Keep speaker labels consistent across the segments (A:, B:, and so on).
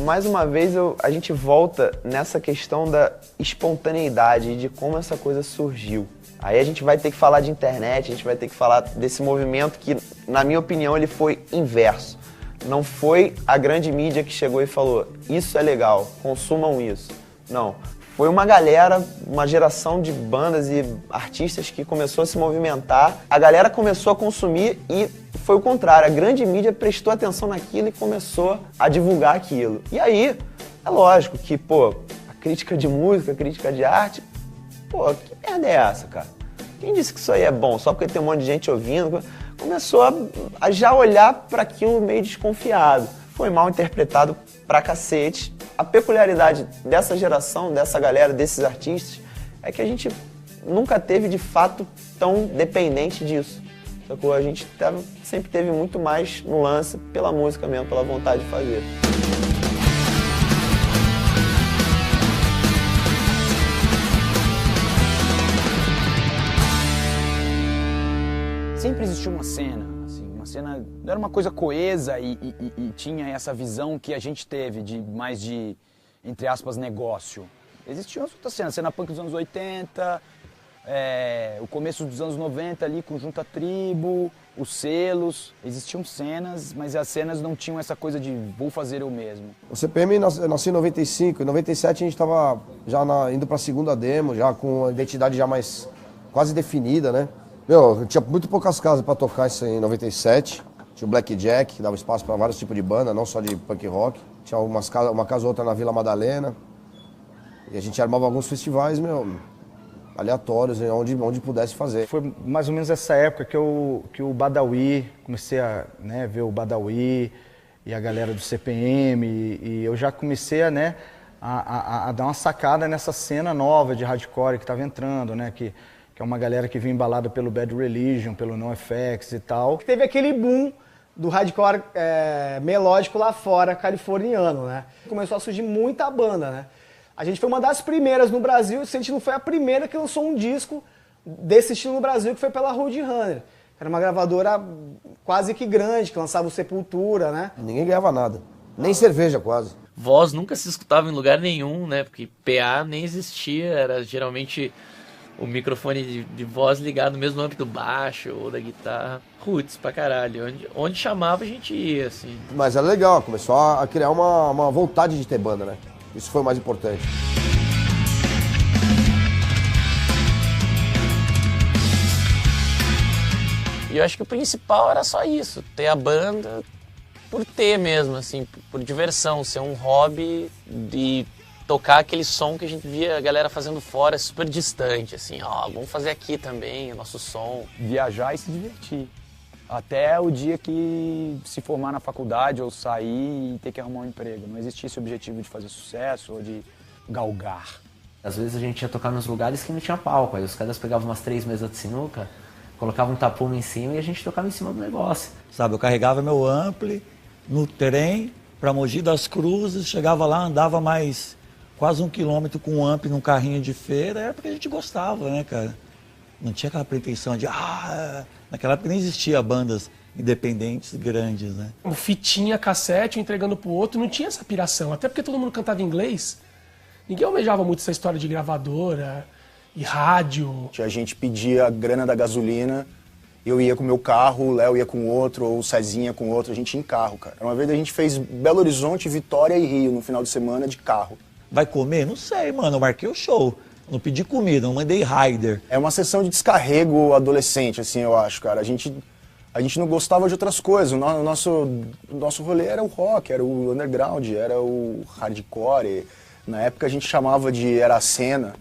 A: mais uma vez a gente volta nessa questão da espontaneidade e de como essa coisa surgiu. Aí a gente vai ter que falar de internet, a gente vai ter que falar desse movimento que, na minha opinião, ele foi inverso. Não foi a grande mídia que chegou e falou, isso é legal, consumam isso. Não. Foi uma galera, uma geração de bandas e artistas que começou a se movimentar. A galera começou a consumir e foi o contrário. A grande mídia prestou atenção naquilo e começou a divulgar aquilo. E aí, é lógico que, a crítica de música, a crítica de arte, que merda é essa, cara? Quem disse que isso aí é bom? Só porque tem um monte de gente ouvindo? Começou a já olhar para aquilo meio desconfiado. Foi mal interpretado pra cacete. A peculiaridade dessa geração, dessa galera, desses artistas, é que a gente nunca teve, de fato, tão dependente disso. Sacou? A gente sempre teve muito mais no lance pela música mesmo, pela vontade de fazer.
B: Sempre existiu uma cena, assim, uma cena, não era uma coisa coesa e tinha essa visão que a gente teve de mais de, entre aspas, negócio. Existiam as outras cenas, a cena punk dos anos 80, o começo dos anos 90 ali com Junta Tribo, os selos, existiam cenas, mas as cenas não tinham essa coisa de vou fazer eu mesmo.
C: O CPM nasceu em 95, em 97 a gente estava já indo para a segunda demo, já com a identidade já mais quase definida, né? Tinha muito poucas casas para tocar isso em 97. Tinha o Blackjack, que dava espaço para vários tipos de banda, não só de punk rock. Tinha uma casa ou outra na Vila Madalena. E a gente armava alguns festivais, aleatórios, onde pudesse fazer.
D: Foi mais ou menos essa época que o Badawi, comecei a ver o Badawi e a galera do CPM. E eu já comecei a dar uma sacada nessa cena nova de hardcore que estava entrando, que é uma galera que vinha embalada pelo Bad Religion, pelo NoFX e tal.
E: Teve aquele boom do hardcore melódico lá fora, californiano, né? Começou a surgir muita banda, né? A gente foi uma das primeiras no Brasil, se a gente não foi a primeira que lançou um disco desse estilo no Brasil, que foi pela Roadrunner. Era uma gravadora quase que grande, que lançava o Sepultura, né?
C: Ninguém ganhava nada, nem cerveja quase.
F: Voz nunca se escutava em lugar nenhum, né? Porque PA nem existia, era geralmente o microfone de voz ligado no mesmo âmbito do baixo ou da guitarra. Roots pra caralho. Onde chamava a gente ia, assim.
C: Mas era legal, começou a criar uma vontade de ter banda, né? Isso foi o mais importante.
F: E eu acho que o principal era só isso, ter a banda por ter mesmo, assim, por diversão, ser um hobby de tocar aquele som que a gente via a galera fazendo fora, super distante, assim, vamos fazer aqui também o nosso som.
B: Viajar e se divertir. Até o dia que se formar na faculdade ou sair e ter que arrumar um emprego. Não existia esse objetivo de fazer sucesso ou de galgar.
G: Às vezes a gente ia tocar nos lugares que não tinha palco, aí os caras pegavam umas 3 mesas de sinuca, colocavam um tapume em cima e a gente tocava em cima do negócio.
H: Sabe, eu carregava meu ampli no trem para Mogi das Cruzes, chegava lá, andava mais quase 1 quilômetro com um amp num carrinho de feira, era porque a gente gostava, né, cara? Não tinha aquela pretensão de, naquela época nem existia bandas independentes grandes, né?
I: O fitinha, cassete, entregando pro outro, não tinha essa piração, até porque todo mundo cantava inglês. Ninguém almejava muito essa história de gravadora e rádio.
J: A gente pedia a grana da gasolina, eu ia com o meu carro, o Léo ia com outro, ou o Cezinha com outro, a gente ia em carro, cara. Uma vez a gente fez Belo Horizonte, Vitória e Rio no final de semana de carro.
H: Vai comer? Não sei, mano, eu marquei o show. Não pedi comida, não mandei rider.
J: É uma sessão de descarrego adolescente, assim, eu acho, cara. A gente não gostava de outras coisas. O nosso rolê era o rock, era o underground, era o hardcore. Na época a gente chamava de era a cena.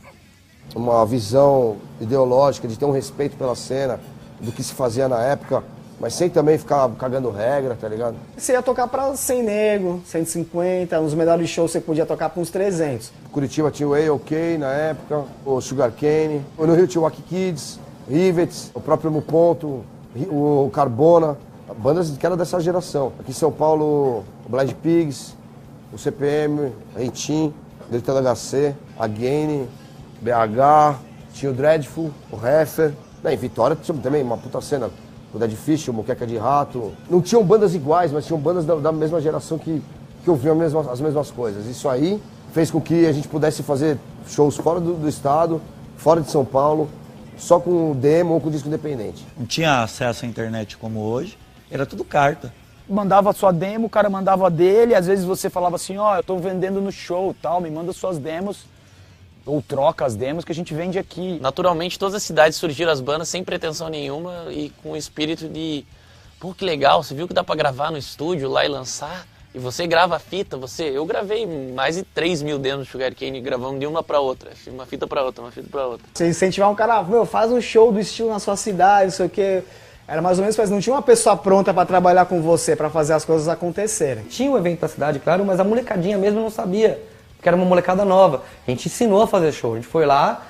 C: Uma visão ideológica de ter um respeito pela cena, do que se fazia na época, mas sem também ficar cagando regra, tá ligado?
E: Você ia tocar pra 100 nego, 150, nos melhores shows você podia tocar pra uns 300.
C: Curitiba tinha o A.OK. na época, o Sugarcane. No Rio tinha o Wacky Kids, Rivets, o próprio No Ponto, o Carbona, bandas que eram dessa geração. Aqui em São Paulo, o Blind Pigs, o CPM, a Rentim, o Delta HC, a Gaine, BH, tinha o Dreadful, o Heffer. Em Vitória tinha também uma puta cena. O Dead Fish, o Moqueca de Rato. Não tinham bandas iguais, mas tinham bandas da mesma geração que que ouviam as mesmas coisas. Isso aí fez com que a gente pudesse fazer shows fora do estado, fora de São Paulo, só com demo ou com disco independente.
H: Não tinha acesso à internet como hoje, era tudo carta.
B: Mandava a sua demo, o cara mandava a dele, às vezes você falava assim, ó, eu tô vendendo no show tal, me manda suas demos, ou troca as demos que a gente vende aqui.
F: Naturalmente, todas as cidades surgiram as bandas sem pretensão nenhuma e com o espírito de, pô, que legal, você viu que dá pra gravar no estúdio lá e lançar? E você grava a fita, eu gravei mais de 3 mil demos do Sugarcane, gravando de uma pra outra, uma fita pra outra, uma fita pra outra.
E: Você incentivar um cara, faz um show do estilo na sua cidade, não sei o quê. Era mais ou menos, mas não tinha uma pessoa pronta para trabalhar com você, para fazer as coisas acontecerem.
K: Tinha um evento na cidade, claro, mas a molecadinha mesmo não sabia, porque era uma molecada nova. A gente ensinou a fazer show, a gente foi lá,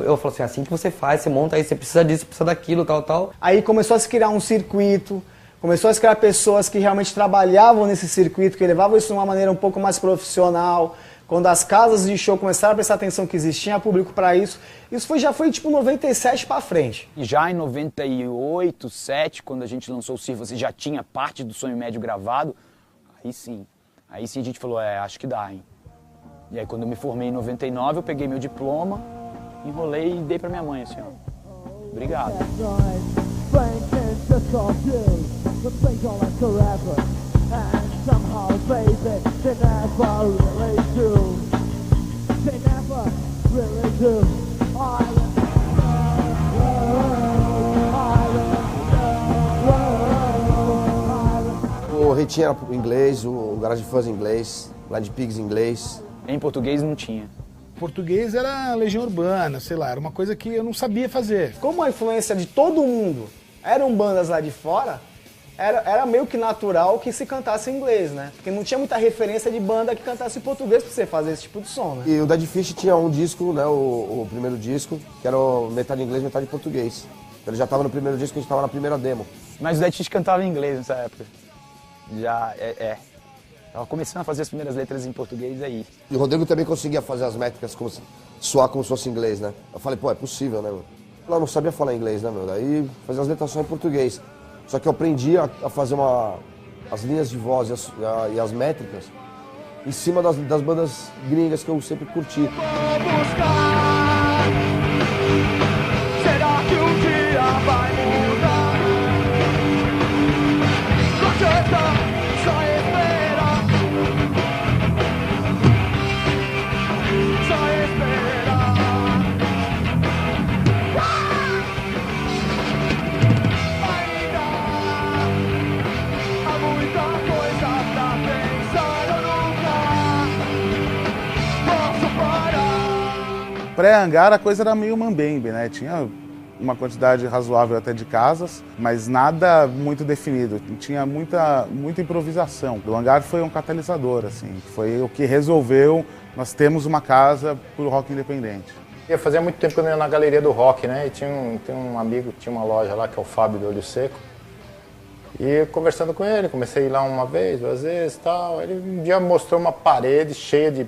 K: eu falei assim que você faz, você monta aí, você precisa disso, precisa daquilo, tal.
E: Aí começou a se criar um circuito, começou a se criar pessoas que realmente trabalhavam nesse circuito, que levavam isso de uma maneira um pouco mais profissional. Quando as casas de show começaram a prestar atenção que existia público para isso, já foi tipo 97 para frente.
B: E já em 98, 7, quando a gente lançou o Cir, você já tinha parte do Sonho Médio gravado, aí sim a gente falou, acho que dá, hein. E aí quando eu me formei em 99, eu peguei meu diploma, enrolei e dei pra minha mãe, assim, ó. Obrigado.
L: Somehow, baby, they never really do. They never really do.
C: O Ritinho era em inglês, o Garage Fuzz em inglês, Blind Pigs em inglês.
B: Em português não tinha.
M: Português era Legião Urbana, sei lá, era uma coisa que eu não sabia fazer.
E: Como a influência de todo mundo eram bandas lá de fora, era meio que natural que se cantasse em inglês, né? Porque não tinha muita referência de banda que cantasse em português pra você fazer esse tipo de som, né?
C: E o Dead Fish tinha um disco, né, o primeiro disco, que era metade inglês, metade português. Ele já estava no primeiro disco, a gente estava na primeira demo.
B: Mas o Dead Fish cantava em inglês nessa época. Já, Tava começando a fazer as primeiras letras em português aí.
C: E o Rodrigo também conseguia fazer as métricas soar como se fosse inglês, né? Eu falei, pô, é possível, né, meu? Eu não sabia falar inglês, né, meu? Daí fazia as letras só em português. Só que eu aprendi a fazer as linhas de voz e as métricas em cima das bandas gringas que eu sempre curti.
L: Será que um dia vai mudar? Só esperar. Só esperar.
D: Pré-Hangar a coisa era meio mambembe, né? Tinha uma quantidade razoável até de casas, mas nada muito definido. Tinha muita improvisação. O Hangar foi um catalisador, assim. Foi o que resolveu nós temos uma casa pro rock independente.
N: Fazia muito tempo que eu não ia na galeria do rock, né? E tinha um amigo que tinha uma loja lá, que é o Fábio do Olho Seco. E conversando com ele, comecei a ir lá uma vez, 2 vezes e tal. Ele um dia mostrou uma parede cheia de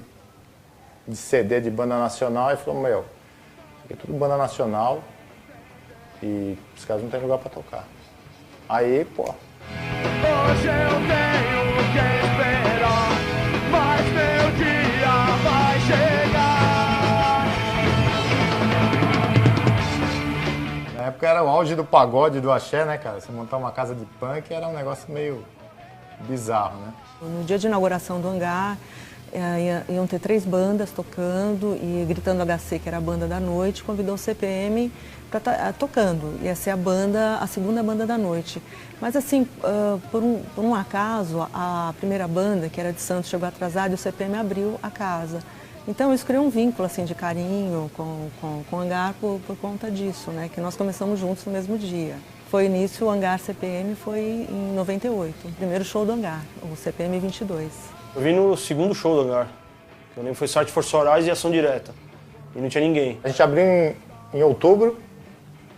N: CD de banda nacional e falou, meu, isso aqui é tudo banda nacional e os caras não tem lugar pra tocar. Aí, pô.
L: Hoje eu tenho que esperar, mas meu dia vai chegar.
N: Na época era o auge do pagode, do axé, né, cara? Você montar uma casa de punk era um negócio meio bizarro, né?
O: No dia de inauguração do Hangar, iam ter 3 bandas tocando e Gritando HC, que era a banda da noite, convidou o CPM para tocando. Ia ser a segunda banda da noite. Mas assim, por um acaso, a primeira banda, que era de Santos, chegou atrasada e o CPM abriu a casa. Então isso criou um vínculo assim, de carinho com o Hangar por conta disso, né? Que nós começamos juntos no mesmo dia. Foi início, o Hangar CPM foi em 98, o primeiro show do Hangar, o CPM 22.
P: Eu vim no segundo show do Hangar, que eu lembro foi Sorte Força Horais e Ação Direta, e não tinha ninguém.
N: A gente abriu em outubro,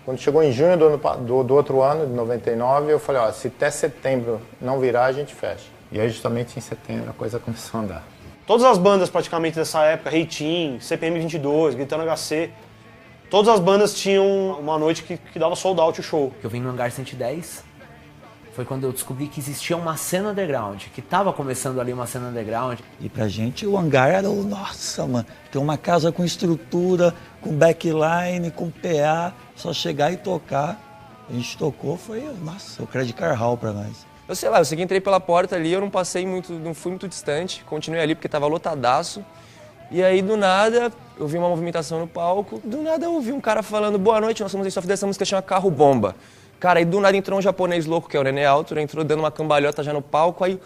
N: quando chegou em junho do outro ano, de 99, eu falei, ó, se até setembro não virar, a gente fecha. E aí justamente em setembro a coisa começou a andar.
P: Todas as bandas praticamente dessa época, Reitinho, CPM 22, Gritando HC, todas as bandas tinham uma noite que dava sold out o show.
G: Eu vim no Hangar 110, Foi quando eu descobri que existia uma cena underground, que tava começando ali uma cena underground.
H: E pra gente o hangar era o, nossa, mano, ter uma casa com estrutura, com backline, com PA, só chegar e tocar. A gente tocou, foi, nossa, o Credit Car Hall pra nós.
Q: Eu sei lá, eu sei que entrei pela porta ali, eu não passei muito, não fui muito distante, continuei ali porque tava lotadaço. E aí, do nada, eu vi uma movimentação no palco, do nada eu ouvi um cara falando, boa noite, nós somos em Soft dessa música chama Carro Bomba. Cara, aí do nada entrou um japonês louco, que é o René Altura, entrou dando uma cambalhota já no palco, aí,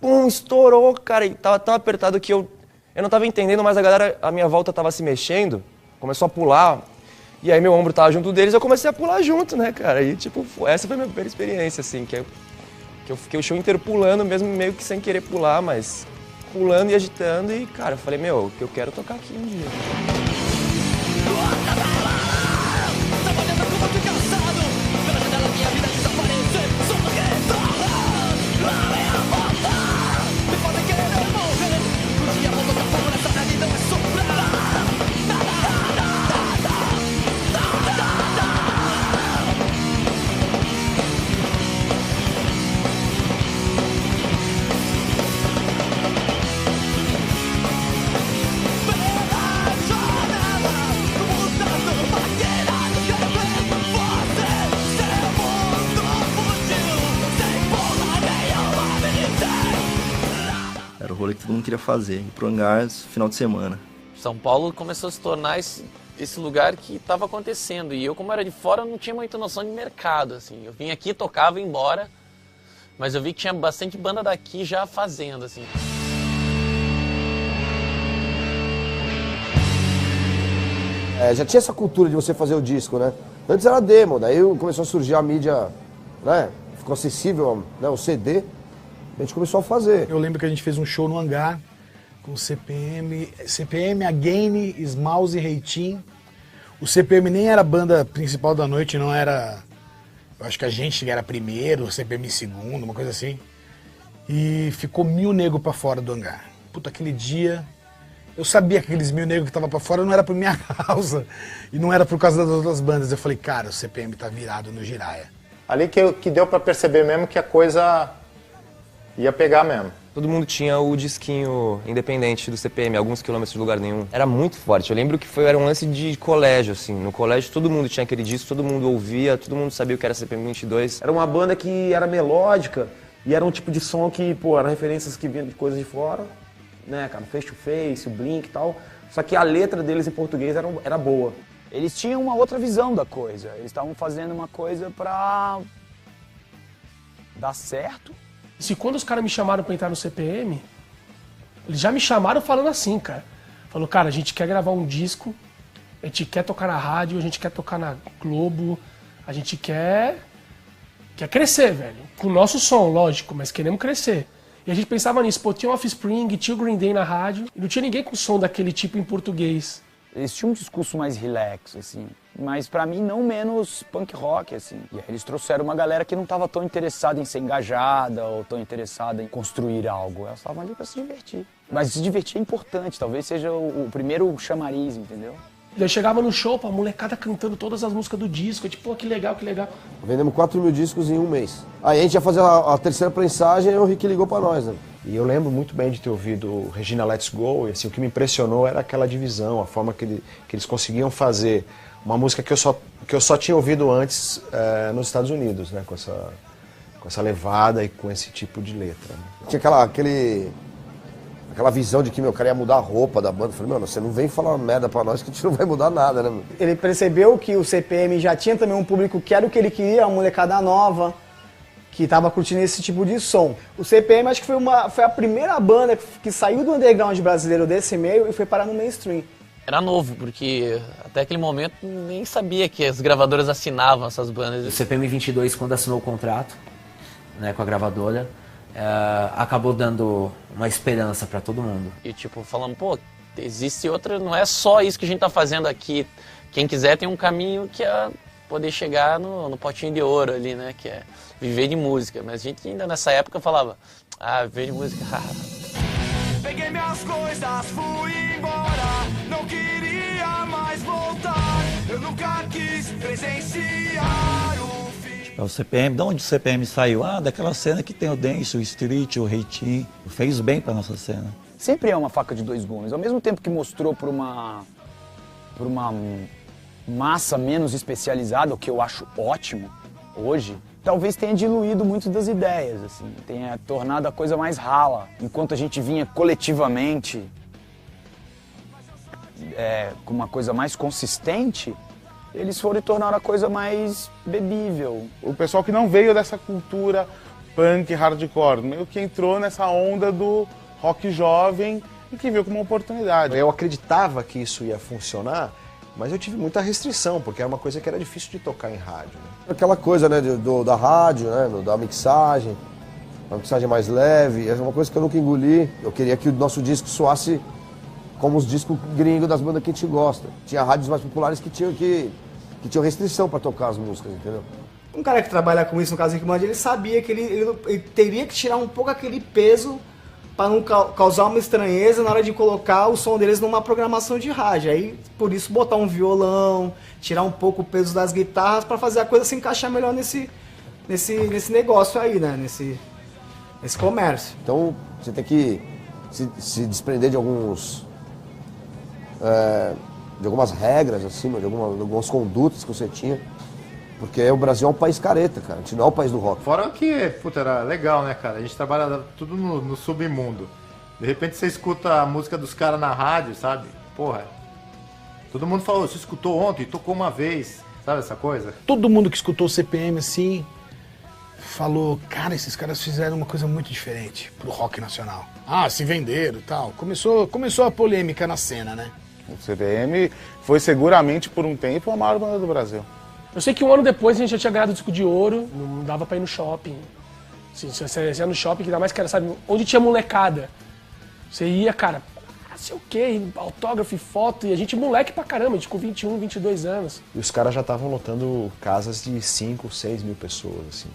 Q: pum, estourou, cara, e tava tão apertado que eu não tava entendendo, mas a galera, à minha volta tava se mexendo, começou a pular, e aí meu ombro tava junto deles, eu comecei a pular junto, né, cara, e tipo, essa foi a minha primeira experiência, assim, que eu fiquei o show inteiro pulando, mesmo meio que sem querer pular, mas pulando e agitando, e, cara, eu falei, meu, eu quero tocar aqui um dia.
R: Era o rolê que todo mundo queria fazer, ir pro hangar final de semana.
F: São Paulo começou a se tornar esse lugar que estava acontecendo. E eu, como era de fora, não tinha muita noção de mercado, assim. Eu vim aqui, tocava e ia embora. Mas eu vi que tinha bastante banda daqui já fazendo, assim.
C: Já tinha essa cultura de você fazer o disco, né? Antes era demo, daí começou a surgir a mídia, né? Ficou acessível, né? O CD. A gente começou a fazer.
M: Eu lembro que a gente fez um show no hangar com CPM, Again, Smalls e Reitinho. O CPM nem era a banda principal da noite, não era... Eu acho que a gente era primeiro, o CPM segundo, uma coisa assim. E ficou 1000 negros pra fora do hangar. Puta, aquele dia... Eu sabia que aqueles 1000 negros que estavam pra fora não era por minha causa. E não era por causa das outras bandas. Eu falei, cara, o CPM tá virado no Jiraya.
N: Ali que deu pra perceber mesmo que a coisa ia pegar mesmo.
Q: Todo mundo tinha o disquinho independente do CPM, alguns quilômetros de lugar nenhum. Era muito forte. Eu lembro que era um lance de colégio, assim. No colégio todo mundo tinha aquele disco, todo mundo ouvia, todo mundo sabia o que era CPM 22.
S: Era uma banda que era melódica e era um tipo de som que, pô, eram referências que vinham de coisas de fora, né, cara? Face to Face, o Blink e tal. Só que a letra deles em português era boa.
B: Eles tinham uma outra visão da coisa. Eles estavam fazendo uma coisa pra dar certo.
I: Se quando os caras me chamaram pra entrar no CPM, eles já me chamaram falando assim, cara. Falou, cara, a gente quer gravar um disco, a gente quer tocar na rádio, a gente quer tocar na Globo, a gente quer crescer, velho. Com o nosso som, lógico, mas queremos crescer. E a gente pensava nisso, pô, tinha o Offspring, tinha o Green Day na rádio, e não tinha ninguém com som daquele tipo em português.
B: Eles tinham um discurso mais relax, assim, mas pra mim não menos punk rock, assim. E aí eles trouxeram uma galera que não tava tão interessada em ser engajada ou tão interessada em construir algo. Elas estavam ali pra se divertir. Mas se divertir é importante, talvez seja o primeiro chamariz, entendeu?
I: Eu chegava no show, pô, a molecada cantando todas as músicas do disco, eu, tipo, pô, que legal, que legal.
C: Vendemos 4.000 discos em um mês. Aí a gente ia fazer a terceira prensagem e o Rick ligou pra nós, né?
J: E eu lembro muito bem de ter ouvido Regina Let's Go, e assim, o que me impressionou era aquela divisão, a forma que eles conseguiam fazer uma música que eu só tinha ouvido antes nos Estados Unidos, né? Com essa levada e com esse tipo de letra. Né?
C: Tinha aquela visão de que, meu, cara ia mudar a roupa da banda. Eu falei, mano, você não vem falar merda pra nós que a gente não vai mudar nada, né? Meu?
E: Ele percebeu que o CPM já tinha também um público que era o que ele queria, uma molecada nova, que tava curtindo esse tipo de som. O CPM acho que foi a primeira banda que saiu do underground brasileiro desse meio e foi parar no mainstream.
F: Era novo, porque até aquele momento nem sabia que as gravadoras assinavam essas bandas.
G: O CPM 22, quando assinou o contrato, né, com a gravadora, acabou dando uma esperança pra todo mundo.
F: E tipo, falando, pô, existe outra, não é só isso que a gente tá fazendo aqui. Quem quiser tem um caminho que é poder chegar no potinho de ouro ali, né, que é viver de música. Mas a gente ainda nessa época falava, viver de música,
L: Peguei minhas coisas, fui embora, não queria mais voltar. Eu nunca quis presenciar o fim.
H: É o CPM, de onde o CPM saiu? Ah, daquela cena que tem o dance, o street, o reitinho. Fez bem pra nossa cena.
B: Sempre é uma faca de dois gumes. Ao mesmo tempo que mostrou por uma massa menos especializada, o que eu acho ótimo hoje, talvez tenha diluído muito das ideias, assim, tenha tornado a coisa mais rala. Enquanto a gente vinha coletivamente com uma coisa mais consistente, eles foram e tornaram a coisa mais bebível.
T: O pessoal que não veio dessa cultura punk, hardcore, meio que entrou nessa onda do rock jovem e que viu como uma oportunidade.
U: Eu acreditava que isso ia funcionar, mas eu tive muita restrição, porque era uma coisa que era difícil de tocar em rádio. Né?
C: Aquela coisa, né, da rádio, né, da mixagem, uma mixagem mais leve, é uma coisa que eu nunca engoli. Eu queria que o nosso disco soasse como os discos gringos das bandas que a gente gosta. Tinha rádios mais populares que tinham restrição para tocar as músicas, entendeu?
E: Um cara que trabalha com isso, no caso do Rick Band, ele sabia que ele teria que tirar um pouco aquele peso para não causar uma estranheza na hora de colocar o som deles numa programação de rádio. Aí, por isso, botar um violão, tirar um pouco o peso das guitarras para fazer a coisa se encaixar melhor nesse negócio aí, né? Nesse comércio.
C: Então, você tem que se desprender de algumas regras, assim, de algumas condutas que você tinha. Porque o Brasil é um país careta, cara. A gente não é o país do rock.
N: Fora que, puta, era legal, né, cara? A gente trabalha tudo no submundo. De repente você escuta a música dos caras na rádio, sabe? Porra. Todo mundo falou, você escutou ontem, tocou uma vez. Sabe essa coisa?
M: Todo mundo que escutou o CPM, assim, falou, cara, esses caras fizeram uma coisa muito diferente pro rock nacional. Ah, se venderam e tal. Começou a polêmica na cena, né?
T: O CPM foi seguramente, por um tempo, a maior banda do Brasil.
I: Eu sei que um ano depois a gente já tinha ganhado o disco de ouro, não dava pra ir no shopping. Assim, você ia no shopping, que ainda mais que era, sabe, onde tinha molecada. Você ia, cara, sei o quê, autógrafo e foto, e a gente moleque pra caramba, a gente com 21, 22 anos.
U: E os caras já estavam lotando casas de 5, 6 mil pessoas, assim.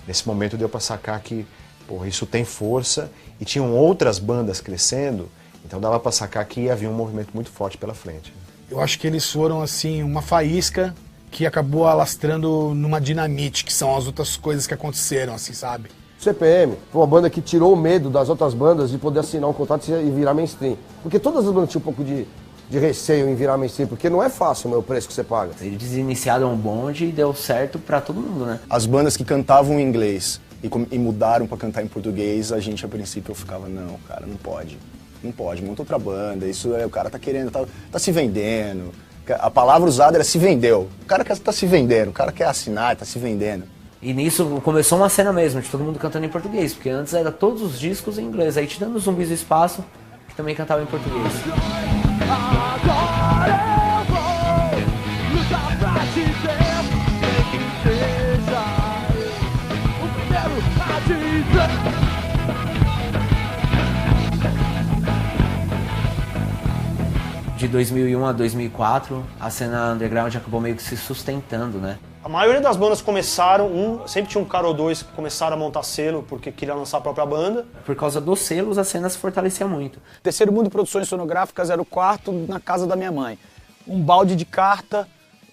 U: Nesse momento deu pra sacar que, porra, isso tem força, e tinham outras bandas crescendo, então dava pra sacar que havia um movimento muito forte pela frente.
M: Eu acho que eles foram, assim, uma faísca que acabou alastrando numa dinamite, que são as outras coisas que aconteceram, assim, sabe?
C: CPM foi uma banda que tirou o medo das outras bandas de poder assinar um contrato e virar mainstream. Porque todas as bandas tinham um pouco de receio em virar mainstream, porque não é fácil o preço que você paga.
G: Eles iniciaram um bonde e deu certo pra todo mundo, né?
J: As bandas que cantavam em inglês e mudaram pra cantar em português, a gente a princípio ficava, não, cara, não pode, monta outra banda, isso o cara tá querendo, tá se vendendo. A palavra usada era se vendeu. O cara tá se vendendo, o cara quer assinar, tá se vendendo.
G: E nisso começou uma cena mesmo, de todo mundo cantando em português, porque antes era todos os discos em inglês. Aí tirando os Zumbis do Espaço, que também cantava em português.
L: Agora eu vou lutar pra te ver, que seja o primeiro a dizer.
G: De 2001 a 2004, a cena underground acabou meio que se sustentando, né?
P: A maioria das bandas começaram, sempre tinha um cara ou dois que começaram a montar selo porque queria lançar a própria banda.
G: Por causa dos selos, a cena se fortalecia muito.
B: Terceiro Mundo Produções Sonográficas era o quarto na casa da minha mãe. Um balde de carta,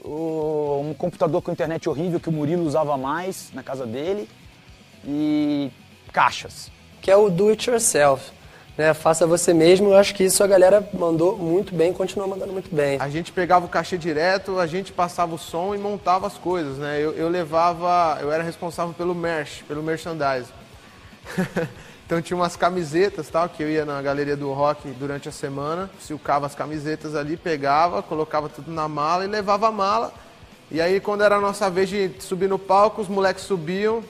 B: um computador com internet horrível que o Murilo usava mais na casa dele e caixas.
K: Que é o do it yourself. Né, faça você mesmo, eu acho que isso a galera mandou muito bem, continua mandando muito bem.
V: A gente pegava o cachê direto, a gente passava o som e montava as coisas, né? Eu era responsável pelo merchandising. Então tinha umas camisetas, tal, que eu ia na galeria do rock durante a semana, silcava as camisetas ali, pegava, colocava tudo na mala e levava a mala. E aí quando era a nossa vez de subir no palco, os moleques subiam,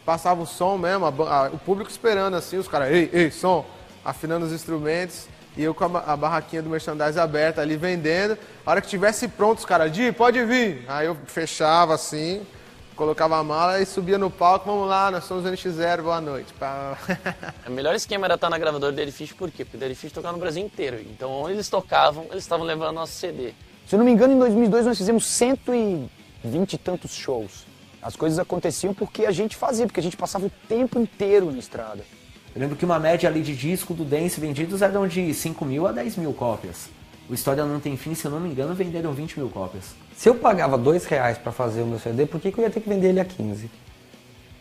V: passava o som mesmo, o público esperando assim, os caras, ei, som! Afinando os instrumentos, e eu com a barraquinha do merchandising aberta ali vendendo. A hora que tivesse pronto, os caras, Di, pode vir. Aí eu fechava assim, colocava a mala e subia no palco, vamos lá, nós somos o NX0, boa noite.
F: O melhor esquema era estar na gravadora do Dead Fish, por quê? Porque o Dead Fish tocava no Brasil inteiro. Então onde eles tocavam, eles estavam levando nosso CD.
B: Se eu não me engano, em 2002 nós fizemos 120 e tantos shows. As coisas aconteciam porque a gente fazia, porque a gente passava o tempo inteiro na estrada.
G: Eu lembro que uma média ali de disco do Dance vendidos eram de 5 mil a 10 mil cópias. O História Não Tem Fim, se eu não me engano, venderam 20 mil cópias.
K: Se eu pagava R$2 para fazer o meu CD, por que eu ia ter que vender ele a 15?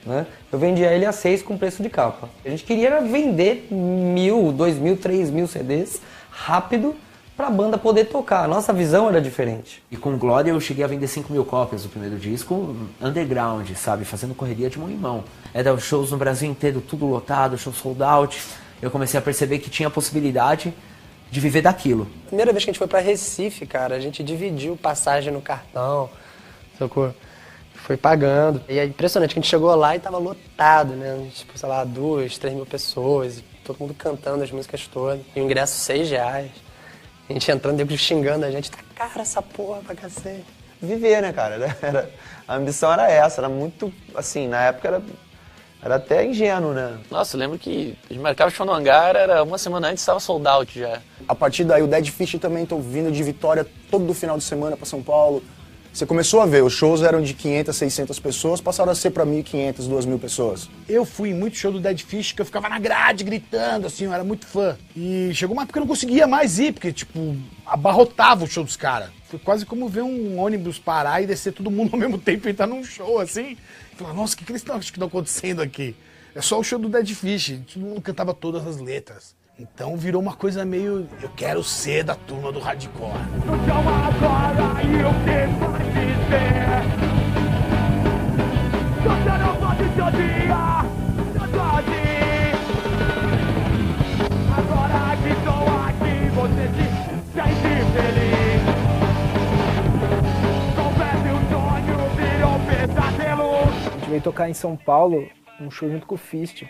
K: Né? Eu vendia ele a 6 com preço de capa. A gente queria vender 1.000, 2.000, 3.000 CDs rápido para a banda poder tocar. A nossa visão era diferente.
G: E com Glória eu cheguei a vender 5 mil cópias do primeiro disco, underground, sabe? Fazendo correria de mão em mão. Era shows no Brasil inteiro, tudo lotado, show sold out. Eu comecei a perceber que tinha a possibilidade de viver daquilo.
E: Primeira vez que a gente foi pra Recife, cara, a gente dividiu passagem no cartão, socorro. Foi pagando. E é impressionante que a gente chegou lá e tava lotado, né? Tipo, sei lá, 2, 3 mil pessoas, e todo mundo cantando as músicas todas. E o ingresso R$6. A gente entrando, nego xingando a gente, tá cara essa porra pra cacete.
A: Viver, né, cara? A ambição era essa, era muito, assim, na época era até ingênuo, né?
F: Nossa, eu lembro que a gente marcava o show no Hangar, era uma semana antes, estava sold out já.
J: A partir daí, o Dead Fish também tô vindo de Vitória todo final de semana pra São Paulo. Você começou a ver, os shows eram de 500, 600 pessoas, passaram a ser pra 1.500, 2.000 pessoas.
M: Eu fui em muito show do Dead Fish que eu ficava na grade gritando, assim, eu era muito fã. E chegou uma época que eu não conseguia mais ir, porque, tipo, abarrotava o show dos caras. Foi quase como ver um ônibus parar e descer todo mundo ao mesmo tempo e entrar num show, assim. E falar, nossa, o que eles estão acontecendo aqui? É só o show do Dead Fish, todo mundo cantava todas as letras. Então virou uma coisa meio, eu quero ser da turma do hardcore.
L: Então agora e o que vai dizer? Você não pode te odiar, não pode. Agora que estou aqui, você se sente feliz. Confesse o sonho, virou pesadelo.
E: A gente veio tocar em São Paulo, um show junto com o Fist.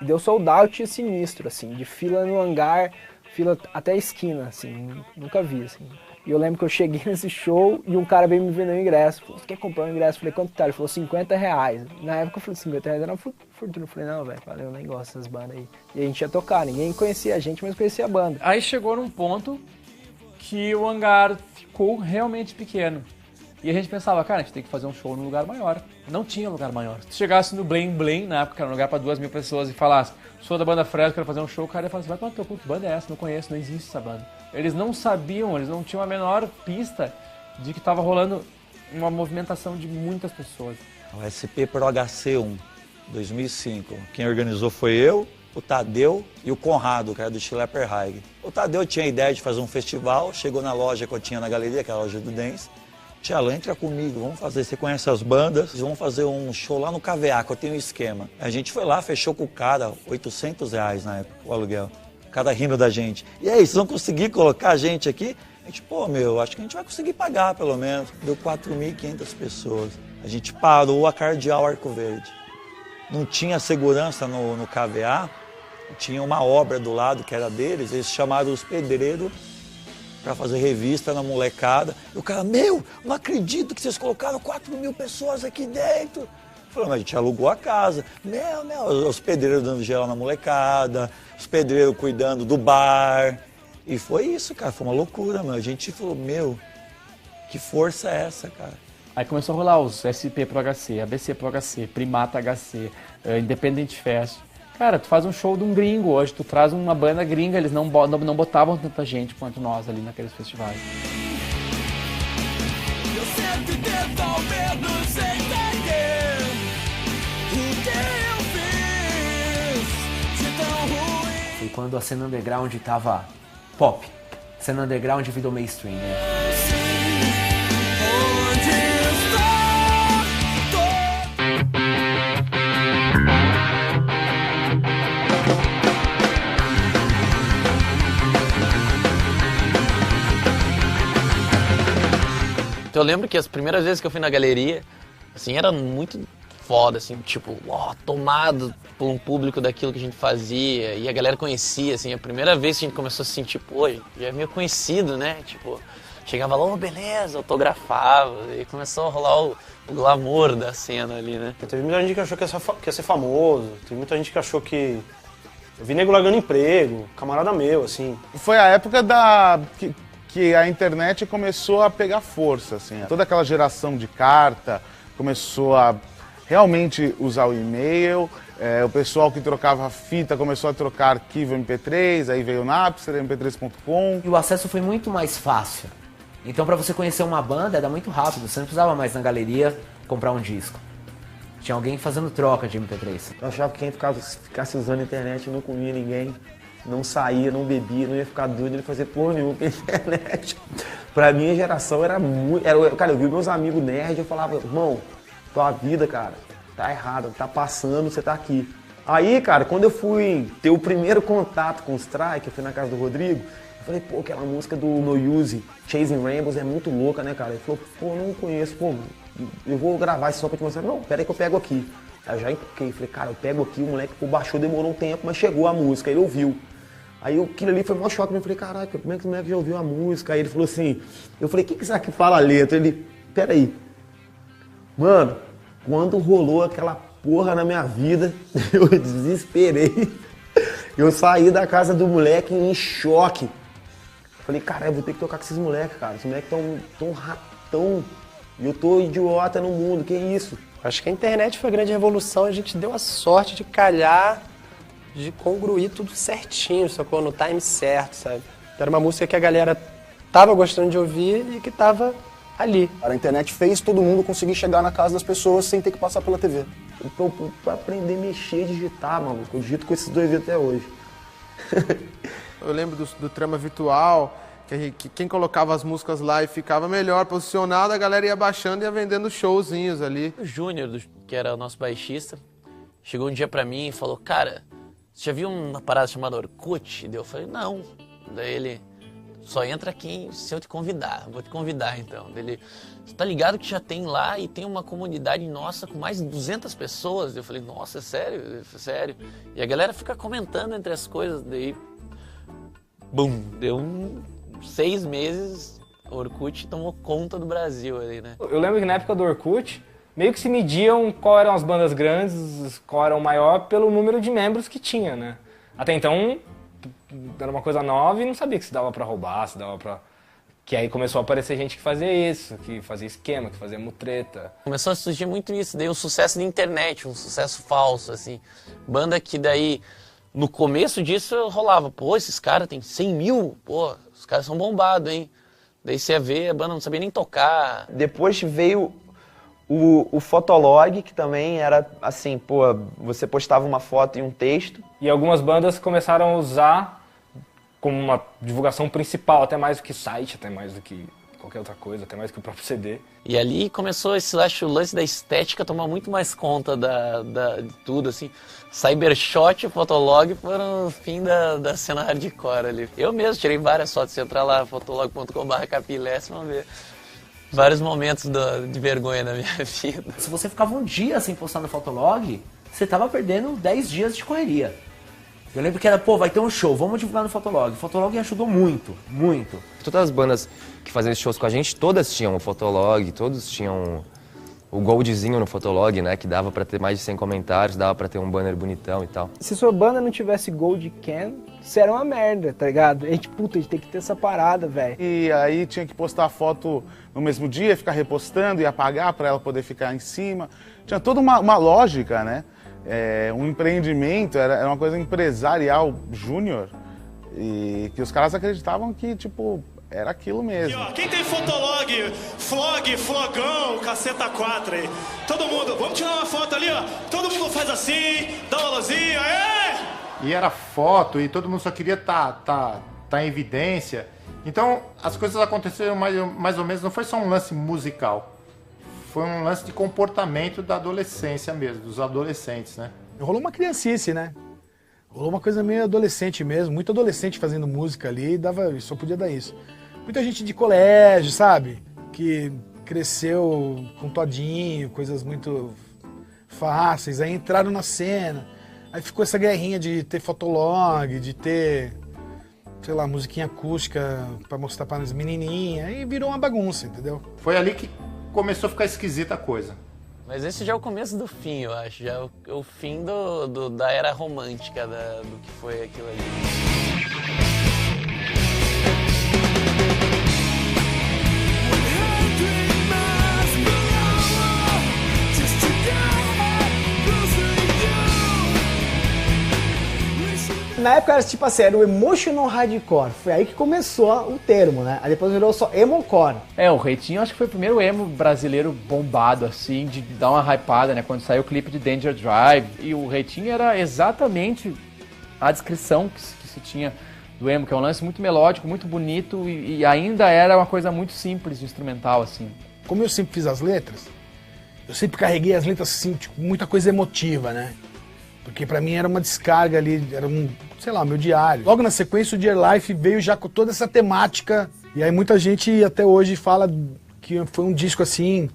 E: E deu sold out sinistro, assim, de fila no Hangar, fila até a esquina, assim, nunca vi, assim. E eu lembro que eu cheguei nesse show e um cara veio me vender um ingresso. Falou, você quer comprar um ingresso? Eu falei, quanto tá? Ele falou, R$50. Na época eu falei, R$50 era uma fortuna. Eu falei, não, velho, valeu, eu nem gosto dessas bandas aí. E a gente ia tocar, ninguém conhecia a gente, mas conhecia a banda.
D: Aí chegou num ponto que o Hangar ficou realmente pequeno. E a gente pensava, cara, a gente tem que fazer um show num lugar maior. Não tinha lugar maior. Se chegasse no Blém Blém, na época era um lugar pra 2.000 pessoas, e falasse, sou da banda Fresno, quero fazer um show, o cara ia falar assim, vai pra teu culto, que banda é essa? Não conheço, não existe essa banda. Eles não sabiam, eles não tinham a menor pista de que tava rolando uma movimentação de muitas pessoas.
H: O SP Pro HC1, 2005. Quem organizou foi eu, o Tadeu e o Conrado, que era do Schlepper Haig. O Tadeu tinha a ideia de fazer um festival, chegou na loja que eu tinha na galeria, que era a loja do Dance. Tchau, entra comigo, vamos fazer, você conhece as bandas, vamos fazer um show lá no KVA, que eu tenho um esquema. A gente foi lá, fechou com o cara, R$800 na época, o aluguel. O cara rindo da gente. E aí, vocês vão conseguir colocar a gente aqui? A gente, pô, acho que a gente vai conseguir pagar pelo menos. Deu 4.500 pessoas. A gente parou a Cardeal Arco Verde. Não tinha segurança no KVA, tinha uma obra do lado que era deles, eles chamaram os pedreiros para fazer revista na molecada. E o cara, não acredito que vocês colocaram 4.000 pessoas aqui dentro. Falei, mas a gente alugou a casa. Os pedreiros dando geral na molecada, os pedreiros cuidando do bar. E foi isso, cara, foi uma loucura, meu. A gente falou, que força é essa, cara?
D: Aí começou a rolar os SP Pro HC, ABC Pro HC, Primata HC, Independent Fest. Cara, tu faz um show de um gringo hoje, tu traz uma banda gringa, eles não botavam tanta gente quanto nós ali naqueles festivais.
L: Eu sempre tento ao menos entender o que eu fiz de tão ruim.
G: Foi quando a cena underground tava pop. A cena underground virou mainstream, né?
F: Então eu lembro que as primeiras vezes que eu fui na galeria, assim, era muito foda, assim, tipo, tomado por um público daquilo que a gente fazia, e a galera conhecia, assim, a primeira vez que a gente começou a se sentir, pô, já é meio conhecido, né, tipo, chegava lá, beleza, autografava, e começou a rolar o glamour da cena ali, né.
P: Teve muita gente que achou que ia ser famoso, teve muita gente que achou que... Eu vi nego largando emprego, camarada meu, assim.
T: Foi a época que a internet começou a pegar força, assim. Toda aquela geração de carta começou a realmente usar o e-mail, O pessoal que trocava fita começou a trocar arquivo MP3, aí veio o Napster, mp3.com.
G: E o acesso foi muito mais fácil. Então pra você conhecer uma banda era muito rápido, você não precisava mais na galeria comprar um disco. Tinha alguém fazendo troca de MP3.
S: Eu achava que quem ficasse usando a internet não comia ninguém, não saía, não bebia, não ia ficar doido, ele fazia porra nenhuma com a internet. Pra minha geração era muito... Cara, eu vi meus amigos nerds, eu falava, irmão, tua vida, cara, tá errada, tá passando, você tá aqui. Aí, cara, quando eu fui ter o primeiro contato com o Strike, eu fui na casa do Rodrigo, eu falei, pô, aquela música do No Use, Chasing Rainbows, é muito louca, né, cara? Ele falou, pô, não conheço, pô, eu vou gravar isso só pra te mostrar. Não, pera aí que eu pego aqui. Aí eu já empuquei, falei, cara, eu pego aqui, o moleque pô, baixou, demorou um tempo, mas chegou a música, ele ouviu. Aí aquilo ali foi um maior choque, eu falei, caraca, como é que o moleque já ouviu a música? Aí ele falou assim, eu falei, o que será que fala a letra? Ele, pera aí, mano, quando rolou aquela porra na minha vida, eu desesperei. Eu saí da casa do moleque em choque. Falei, cara, eu vou ter que tocar com esses moleques, cara. Esses moleques tão ratão. E eu tô idiota no mundo, que isso?
O: Acho que a internet foi a grande revolução. A gente deu a sorte de calhar, de congruir tudo certinho, sacou? No time certo, sabe? Era uma música que a galera tava gostando de ouvir e que tava ali.
J: A internet fez todo mundo conseguir chegar na casa das pessoas sem ter que passar pela TV.
S: Então, pra aprender a mexer, digitar, maluco. Eu digito com esses dois dedos até hoje.
V: Eu lembro do Trama Virtual, que quem colocava as músicas lá e ficava melhor posicionado, a galera ia baixando e ia vendendo showzinhos ali.
F: O Júnior, que era o nosso baixista, chegou um dia pra mim e falou, cara, você já viu uma parada chamada Orkut? Eu falei, não. Daí ele, só entra aqui se eu te convidar. Vou te convidar então. Daí ele, você tá ligado que já tem lá e tem uma comunidade nossa com mais de 200 pessoas? Eu falei, nossa, é sério? Eu falei, sério. E a galera fica comentando entre as coisas, daí... Bum, deu 6 meses, o Orkut tomou conta do Brasil ali, né?
R: Eu lembro que na época do Orkut, meio que se mediam qual eram as bandas grandes, qual era o maior, pelo número de membros que tinha, né? Até então, era uma coisa nova e não sabia que se dava pra roubar, se dava pra... Que aí começou a aparecer gente que fazia isso, que fazia esquema, que fazia mutreta.
F: Começou a surgir muito isso, daí o sucesso da internet, um sucesso falso, assim. Banda que daí... No começo disso rolava, pô, esses caras têm 100 mil, pô, os caras são bombados, hein? Daí você ia ver, a banda não sabia nem tocar.
A: Depois veio o Fotolog, que também era assim, pô, você postava uma foto e um texto.
R: E algumas bandas começaram a usar como uma divulgação principal, até mais do que site, até mais do que qualquer outra coisa, até mais do que o próprio CD.
F: E ali começou esse, acho, o lance da estética tomar muito mais conta de tudo, assim. Cybershot e Fotolog foram o fim da cena hardcore ali. Eu mesmo tirei várias fotos, você entrar lá, fotolog.com/capilé, você vai ver vários momentos de vergonha na minha vida.
G: Se você ficava um dia sem postar no Fotolog, você tava perdendo 10 dias de correria. Eu lembro que era, pô, vai ter um show, vamos divulgar no Fotolog. O Fotolog ajudou muito, muito.
Q: Todas as bandas que faziam shows com a gente, todas tinham o Fotolog, todos tinham o goldzinho no Fotolog, né? Que dava pra ter mais de 100 comentários, dava pra ter um banner bonitão e tal.
E: Se sua banda não tivesse Gold Can, isso era uma merda, tá ligado? A gente tem que ter essa parada, velho.
T: E aí tinha que postar a foto no mesmo dia, ficar repostando e apagar pra ela poder ficar em cima. Tinha toda uma lógica, né? Um empreendimento, era uma coisa empresarial júnior e que os caras acreditavam que, tipo, era aquilo mesmo.
W: Aqui, ó, quem tem Fotolog, Flogão, Caceta 4 aí? Todo mundo, vamos tirar uma foto ali, ó. Todo mundo faz assim, dá uma luzinha, aê!
N: E era foto e todo mundo só queria tá em evidência. Então as coisas aconteceram mais ou menos, não foi só um lance musical. Foi um lance de comportamento da adolescência mesmo, dos adolescentes, né?
M: Rolou uma criancice, né? Rolou uma coisa meio adolescente mesmo, muito adolescente fazendo música ali, só podia dar isso. Muita gente de colégio, sabe? Que cresceu com todinho, coisas muito fáceis, aí entraram na cena. Aí ficou essa guerrinha de ter Fotolog, de ter, sei lá, musiquinha acústica pra mostrar para as menininhas, aí virou uma bagunça, entendeu?
N: Foi ali que começou a ficar esquisita a coisa.
F: Mas esse já é o começo do fim, eu acho. Já é o fim da era romântica do que foi aquilo ali.
E: Na época era tipo assim, era o emotional hardcore. Foi aí que começou o termo, né? Aí depois virou só emocore.
D: O Reitinho acho que foi o primeiro emo brasileiro bombado, assim, de dar uma hypada, né? Quando saiu o clipe de Danger Drive. E o Reitinho era exatamente a descrição que se tinha do emo, que é um lance muito melódico, muito bonito e ainda era uma coisa muito simples de instrumental, assim.
M: Como eu sempre fiz as letras, eu sempre carreguei as letras assim, tipo, muita coisa emotiva, né? Porque pra mim era uma descarga ali, era meu diário. Logo na sequência o Dear Life veio já com toda essa temática, e aí muita gente até hoje fala que foi um disco assim,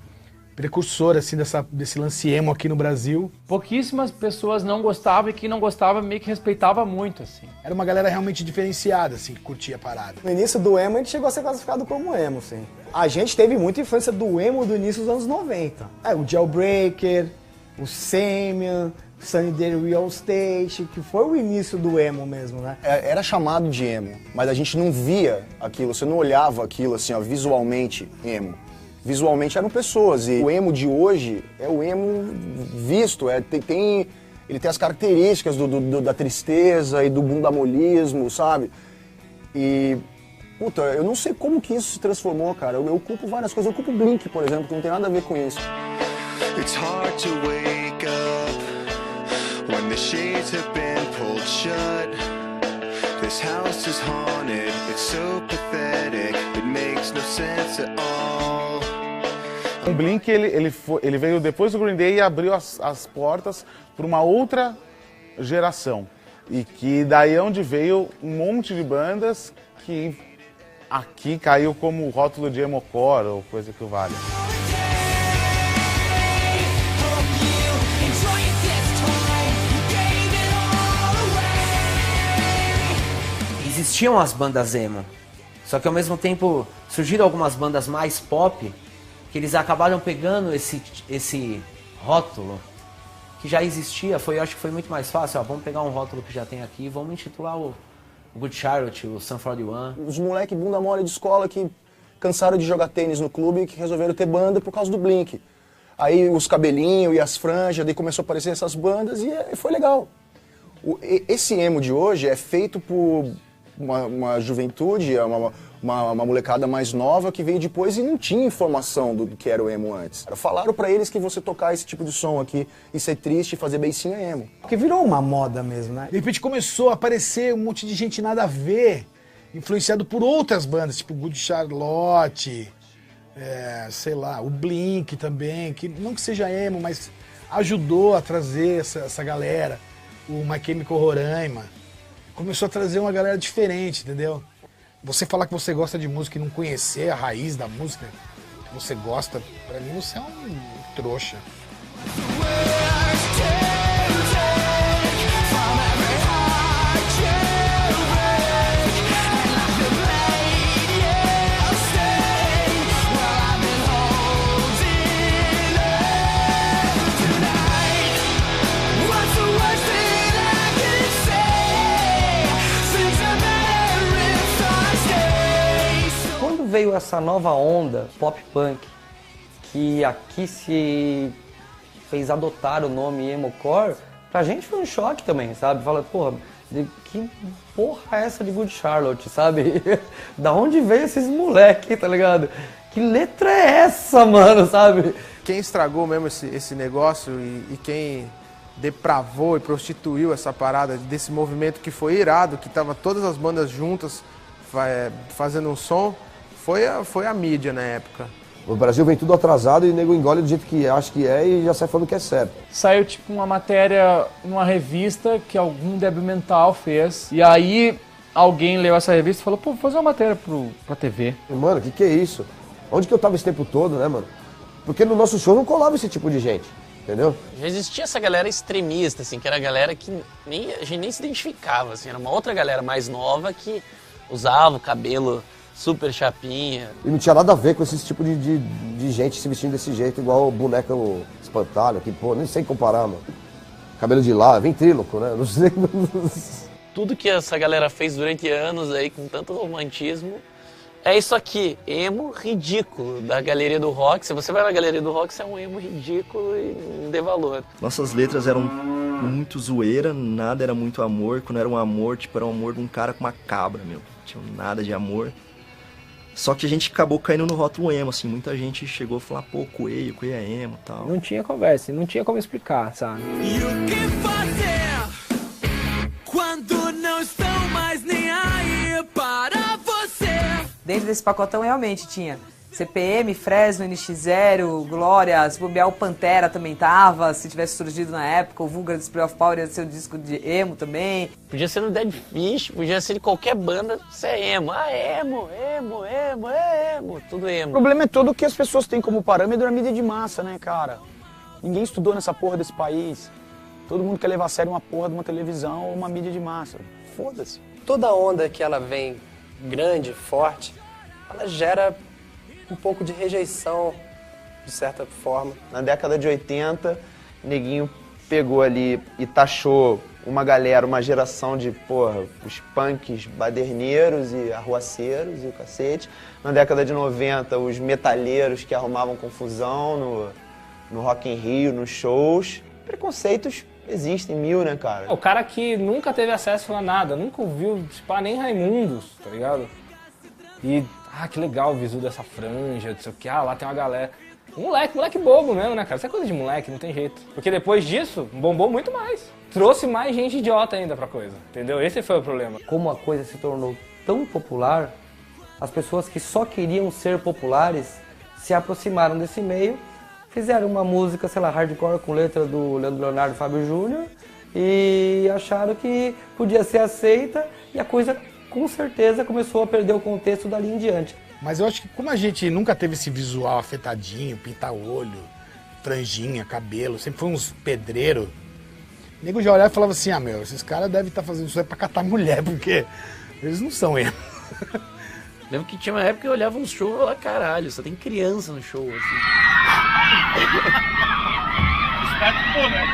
M: precursor assim, desse lance emo aqui no Brasil.
D: Pouquíssimas pessoas não gostavam e quem não gostava meio que respeitava muito, assim.
M: Era uma galera realmente diferenciada, assim, que curtia a parada.
E: No início do emo a gente chegou a ser classificado como emo, sim. A gente teve muita influência do emo do início dos anos 90. O Jailbreaker, o Samian, Sunny Day Real Estate, que foi o início do emo mesmo, né?
J: Era chamado de emo, mas a gente não via aquilo, você não olhava aquilo assim, ó, visualmente emo. Visualmente eram pessoas, e o emo de hoje é o emo visto, ele tem as características da tristeza e do bundamolismo, sabe? E, puta, eu não sei como que isso se transformou, cara. Eu culpo várias coisas, eu culpo o Blink, por exemplo, que não tem nada a ver com isso. It's hard to wake up when the shades have been pulled shut. This house is haunted, it's so pathetic, it makes no sense at all.
T: O Blink, ele veio depois do Green Day e abriu as portas para uma outra geração. E que daí é onde veio um monte de bandas que aqui caiu como o rótulo de emocore ou coisa que o valha.
G: Existiam as bandas emo, só que ao mesmo tempo surgiram algumas bandas mais pop que eles acabaram pegando esse rótulo que já existia. Eu acho que foi muito mais fácil, vamos pegar um rótulo que já tem aqui e vamos intitular o Good Charlotte, o Sum 41.
J: Os moleque bunda mole de escola que cansaram de jogar tênis no clube e que resolveram ter banda por causa do Blink. Aí os cabelinhos e as franjas, daí começou a aparecer essas bandas e foi legal. Esse emo de hoje é feito por uma juventude, uma molecada mais nova que veio depois e não tinha informação do que era o emo antes. Falaram pra eles que você tocar esse tipo de som aqui e ser triste e fazer beicinho é emo.
E: Porque virou uma moda mesmo, né?
M: De repente começou a aparecer um monte de gente nada a ver, influenciado por outras bandas, tipo Good Charlotte, sei lá, o Blink também, que não que seja emo, mas ajudou a trazer essa galera, o My Chemical Roraima. Começou a trazer uma galera diferente, entendeu? Você falar que você gosta de música e não conhecer a raiz da música que você gosta, pra mim você é um trouxa.
K: Veio essa nova onda pop punk que aqui se fez adotar o nome emocore, pra gente foi um choque também, sabe? Fala, porra, que porra é essa de Good Charlotte, sabe? Da onde veio esses moleque, tá ligado? Que letra é essa, mano, sabe?
V: Quem estragou mesmo esse negócio e quem depravou e prostituiu essa parada desse movimento que foi irado, que tava todas as bandas juntas fazendo um som, foi a mídia na época.
C: O Brasil vem tudo atrasado e o nego engole do jeito que acha que é e já sai falando que é certo.
D: Saiu tipo uma matéria numa revista que algum débil mental fez. E aí alguém leu essa revista e falou, pô, vou fazer uma matéria pra TV.
C: Mano, que é isso? Onde que eu tava esse tempo todo, né, mano? Porque no nosso show não colava esse tipo de gente, entendeu?
F: Já existia essa galera extremista, assim, que era a galera que a gente nem se identificava, assim. Era uma outra galera mais nova que usava o cabelo super chapinha.
C: E não tinha nada a ver com esse tipo de gente se vestindo desse jeito, igual o boneco espantalho, que, pô, nem sei comparar, mano. Cabelo de lá, ventríloco, né? Não sei.
F: Tudo que essa galera fez durante anos aí, com tanto romantismo, é isso aqui, emo ridículo, da Galeria do Rock. Se você vai na Galeria do Rock, você é um emo ridículo e não dê valor.
I: Nossas letras eram
B: muito zoeira, nada era muito amor. Quando era um amor, tipo, era um amor de um cara com uma cabra, meu. Não tinha nada de amor. Só que a gente acabou caindo no rótulo emo, assim. Muita gente chegou a falar, pô, Coelho é emo e tal.
I: Não tinha conversa, não tinha como explicar, sabe?
L: E o que fazer quando não estão mais nem aí para você?
U: Dentro desse pacotão realmente tinha CPM, Fresno, NX0, Glória, se bobear o Pantera também tava, se tivesse surgido na época, o Vulgar Display of Power ia ser o disco de emo também.
F: Podia ser no Dead Fish, podia ser de qualquer banda, isso é emo. Ah, emo, tudo emo.
J: O problema é todo que as pessoas têm como parâmetro a mídia de massa, né, cara? Ninguém estudou nessa porra desse país. Todo mundo quer levar a sério uma porra de uma televisão ou uma mídia de massa. Foda-se.
O: Toda onda que ela vem grande, forte, ela gera um pouco de rejeição, de certa forma.
A: Na década de 80, Neguinho pegou ali e taxou uma galera, uma geração de, porra, os punks baderneiros e arruaceiros e o cacete. Na década de 90, os metalheiros que arrumavam confusão no Rock in Rio, nos shows. Preconceitos existem mil, né, cara?
R: O cara que nunca teve acesso a nada, nunca ouviu, tipo, nem Raimundos, tá ligado? E, que legal o visu dessa franja, não sei o que, lá tem uma galera. Moleque bobo mesmo, né, cara? Isso é coisa de moleque, não tem jeito. Porque depois disso, bombou muito mais. Trouxe mais gente idiota ainda pra coisa, entendeu? Esse foi o problema.
K: Como a coisa se tornou tão popular, as pessoas que só queriam ser populares se aproximaram desse meio, fizeram uma música, sei lá, hardcore com letra do Leonardo Fábio Júnior e acharam que podia ser aceita e a coisa com certeza começou a perder o contexto dali em diante.
M: Mas eu acho que como a gente nunca teve esse visual afetadinho, pintar olho, franjinha, cabelo, sempre foi uns pedreiros, o nego já olhava e falava assim, meu, esses caras devem estar fazendo isso aí pra catar mulher, porque eles não são emo.
X: Lembro que tinha uma época que eu olhava uns shows e falava, caralho, só tem criança no show, assim.
L: Esperto, pô, né?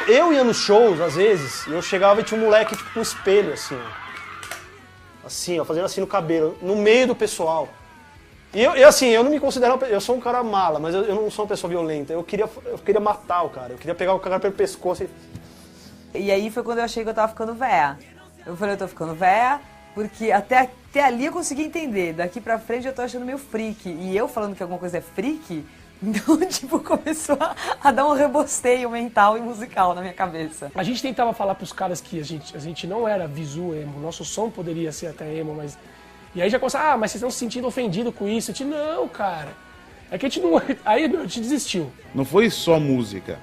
P: Eu ia nos shows, às vezes, e eu chegava e tinha um moleque, tipo, com um espelho, assim, ó. Assim, ó, fazendo assim no cabelo, no meio do pessoal. E assim, eu não me considero... Eu sou um cara mala, mas eu não sou uma pessoa violenta. Eu queria matar o cara, eu queria pegar o cara pelo pescoço
U: E aí foi quando eu achei que eu tava ficando véia. Eu falei, eu tô ficando véia, porque até ali eu consegui entender. Daqui pra frente eu tô achando meio freak. E eu falando que alguma coisa é freak... Então, tipo, começou a dar um rebosteio mental e musical na minha cabeça.
Y: A gente tentava falar pros caras que a gente não era visu emo, nosso som poderia ser até emo, mas... E aí já começava, mas vocês estão se sentindo ofendidos com isso? Eu disse, não, cara, é que a gente não... Aí, meu, a gente desistiu.
T: Não foi só música.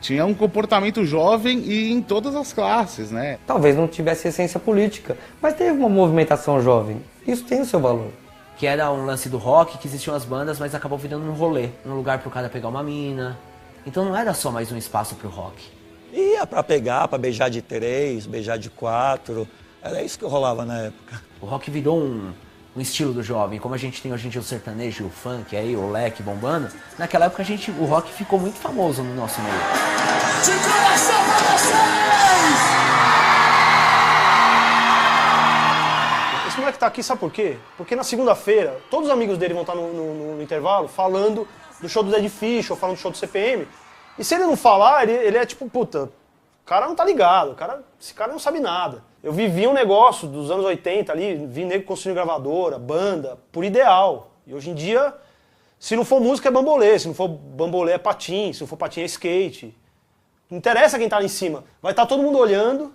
T: Tinha um comportamento jovem e em todas as classes, né?
K: Talvez não tivesse essência política, mas teve uma movimentação jovem. Isso tem o seu valor.
G: Que era um lance do rock, que existiam as bandas, mas acabou virando um rolê. Um lugar pro cara pegar uma mina. Então não era só mais um espaço pro rock.
H: Ia pra pegar, pra beijar de 3, beijar de 4. Era isso que rolava na época.
G: O rock virou um estilo do jovem. Como a gente tem hoje em dia o sertanejo e o funk, aí, o leque bombando. Naquela época o rock ficou muito famoso no nosso meio.
L: De coração pra vocês!
P: Esse moleque tá aqui, sabe por quê? Porque na segunda-feira, todos os amigos dele vão estar no intervalo falando do show do Dead Fish ou falando do show do CPM. E se ele não falar, ele é tipo, puta, o cara não tá ligado, esse cara não sabe nada. Eu vivi um negócio dos anos 80 ali, vi nego construindo gravadora, banda, por ideal. E hoje em dia, se não for música é bambolê, se não for bambolê é patins, se não for patins é skate. Não interessa quem tá lá em cima. Vai estar todo mundo olhando,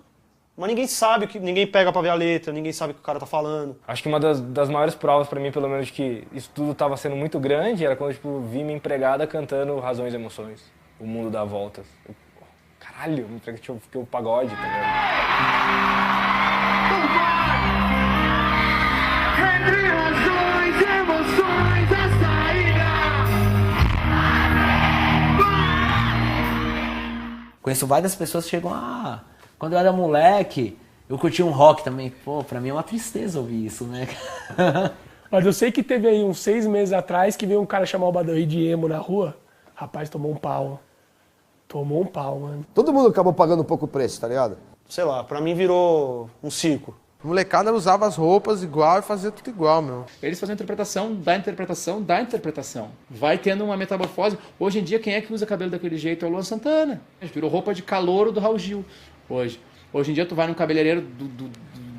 P: mas ninguém sabe, ninguém pega pra ver a letra, ninguém sabe o que o cara tá falando.
R: Acho que uma das maiores provas pra mim, pelo menos, de que isso tudo tava sendo muito grande, era quando, tipo, vi minha empregada cantando Razões e Emoções. O mundo dá voltas. Caralho, me entreguei o pagode, tá ligado?
L: Entre razões e emoções, a saída.
G: Conheço várias pessoas que chegam, quando eu era moleque, eu curtia um rock também. Pô, pra mim é uma tristeza ouvir isso, né?
Y: Mas eu sei que teve aí uns 6 meses atrás que veio um cara chamar o Badawi de emo na rua. Rapaz, tomou um pau. Tomou um pau, mano.
C: Todo mundo acabou pagando um pouco o preço, tá ligado?
P: Sei lá, pra mim virou um circo.
V: A molecada usava as roupas igual e fazia tudo igual, meu.
D: Eles faziam interpretação da interpretação da interpretação. Vai tendo uma metamorfose. Hoje em dia, quem é que usa cabelo daquele jeito? É o Luan Santana. Virou roupa de calouro do Raul Gil hoje. Hoje em dia, tu vai num cabeleireiro